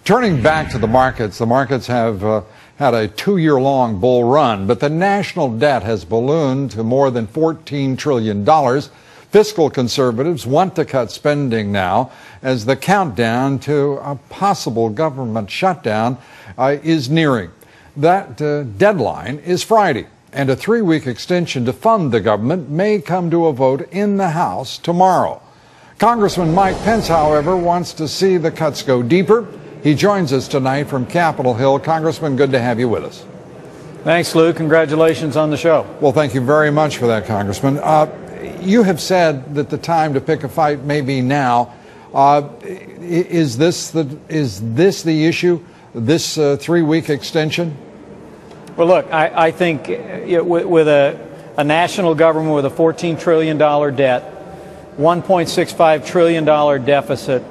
Turning back to the markets have had a 2-year-long bull run, but the national debt has ballooned to more than $14 trillion. Fiscal conservatives want to cut spending now as the countdown to a possible government shutdown is nearing. That deadline is Friday, and a 3-week extension to fund the government may come to a vote in the House tomorrow. Congressman Mike Pence, however, wants to see the cuts go deeper. He joins us tonight from Capitol Hill. Congressman, good to have you with us. Thanks, Lou. Congratulations on the show. Well, thank you very much for that, Congressman. You have said that the time to pick a fight may be now. Is this the issue, this 3-week extension? Well, look, I think with a national government with a $14 trillion debt, $1.65 trillion deficit,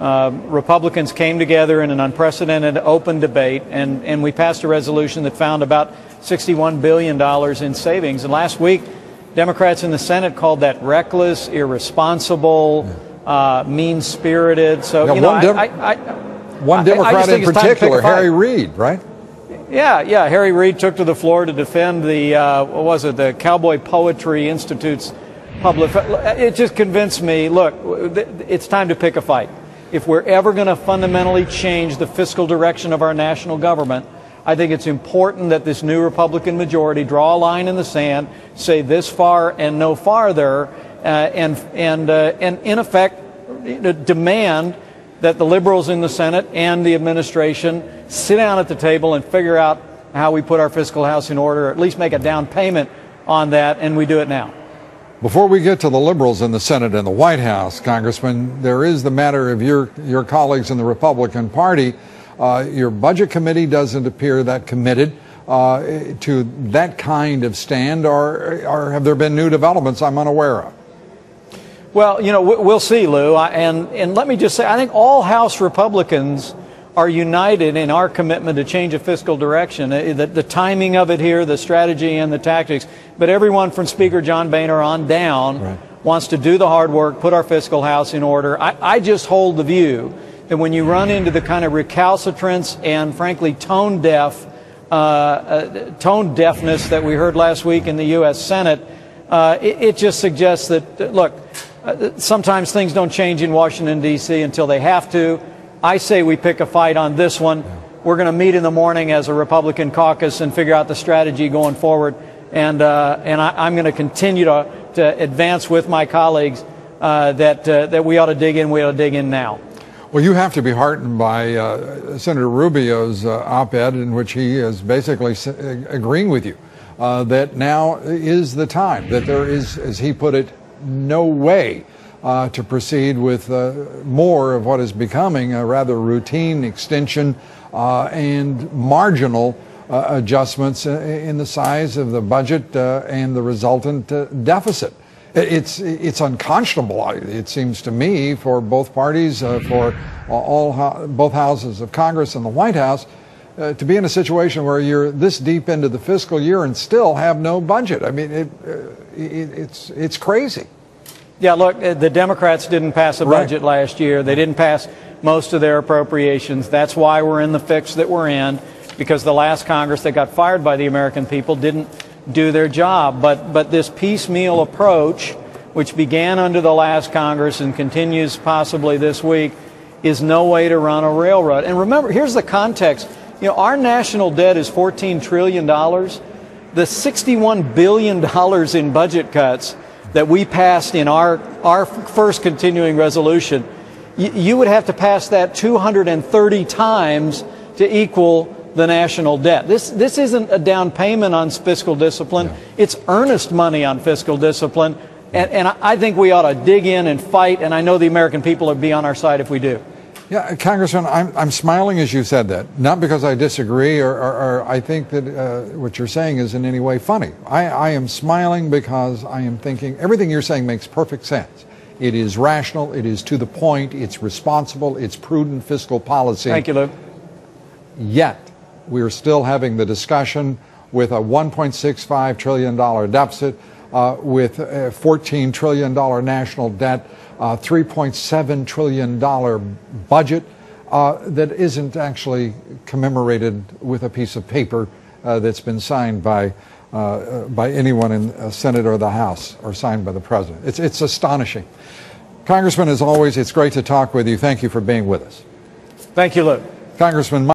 Republicans came together in an unprecedented open debate, and we passed a resolution that found about $61 billion in savings. And last week, Democrats in the Senate called that reckless, irresponsible, mean-spirited. So, one Democrat in particular, Harry Reid, right? Yeah. Harry Reid took to the floor to defend the Cowboy Poetry Institute's public. It just convinced me, look, it's time to pick a fight. If we're ever going to fundamentally change the fiscal direction of our national government, I think it's important that this new Republican majority draw a line in the sand, say this far and no farther, and in effect demand that the liberals in the Senate and the administration sit down at the table and figure out how we put our fiscal house in order, or at least make a down payment on that, and we do it now. Before we get to the liberals in the Senate and the White House, Congressman, there is the matter of your colleagues in the Republican Party. Your budget committee doesn't appear that committed to that kind of stand, or have there been new developments I'm unaware of? Well, we'll see, Lou. And let me just say, I think all House Republicans are united in our commitment to change a fiscal direction. The timing of it here, the strategy and the tactics. But everyone from Speaker John Boehner on down wants to do the hard work, put our fiscal house in order. I just hold the view that when you run into the kind of recalcitrance and, frankly, tone deafness that we heard last week in the U.S. Senate, it just suggests that, look, sometimes things don't change in Washington, D.C. until they have to. I say we pick a fight on this one. We're going to meet in the morning as a Republican caucus and figure out the strategy going forward. And I'm going to continue to advance with my colleagues that we ought to dig in. We ought to dig in now. Well, you have to be heartened by Senator Rubio's op-ed in which he is basically agreeing with you that now is the time, that there is, as he put it, no way to proceed with more of what is becoming a rather routine extension and marginal adjustments in the size of the budget and the resultant deficit. It's unconscionable, it seems to me, for both parties, for both houses of Congress and the White House, to be in a situation where you're this deep into the fiscal year and still have no budget. I mean, it's crazy. Yeah, look, the Democrats didn't pass a budget last year. They didn't pass most of their appropriations. That's why we're in the fix that we're in, because the last Congress that got fired by the American people didn't do their job. But this piecemeal approach, which began under the last Congress and continues possibly this week, is no way to run a railroad. And remember, here's the context. Our national debt is $14 trillion. The $61 billion in budget cuts that we passed in our first continuing resolution, you would have to pass that 230 times to equal the national debt. This isn't a down payment on fiscal discipline. No. It's earnest money on fiscal discipline. And I think we ought to dig in and fight, and I know the American people will be on our side if we do. Yeah, Congressman, I'm smiling as you said that, not because I disagree or I think that what you're saying is in any way funny. I am smiling because I am thinking everything you're saying makes perfect sense. It is rational, it is to the point, it's responsible, it's prudent fiscal policy. Thank you, Lou. Yet, we're still having the discussion with a $1.65 trillion deficit, with a $14 trillion national debt, $3.7 trillion budget. that isn't actually commemorated with a piece of paper that's been signed by anyone in the Senate or the House, or signed by the President. It's astonishing. Congressman, as always, it's great to talk with you. Thank you for being with us. Thank you, Lou. Congressman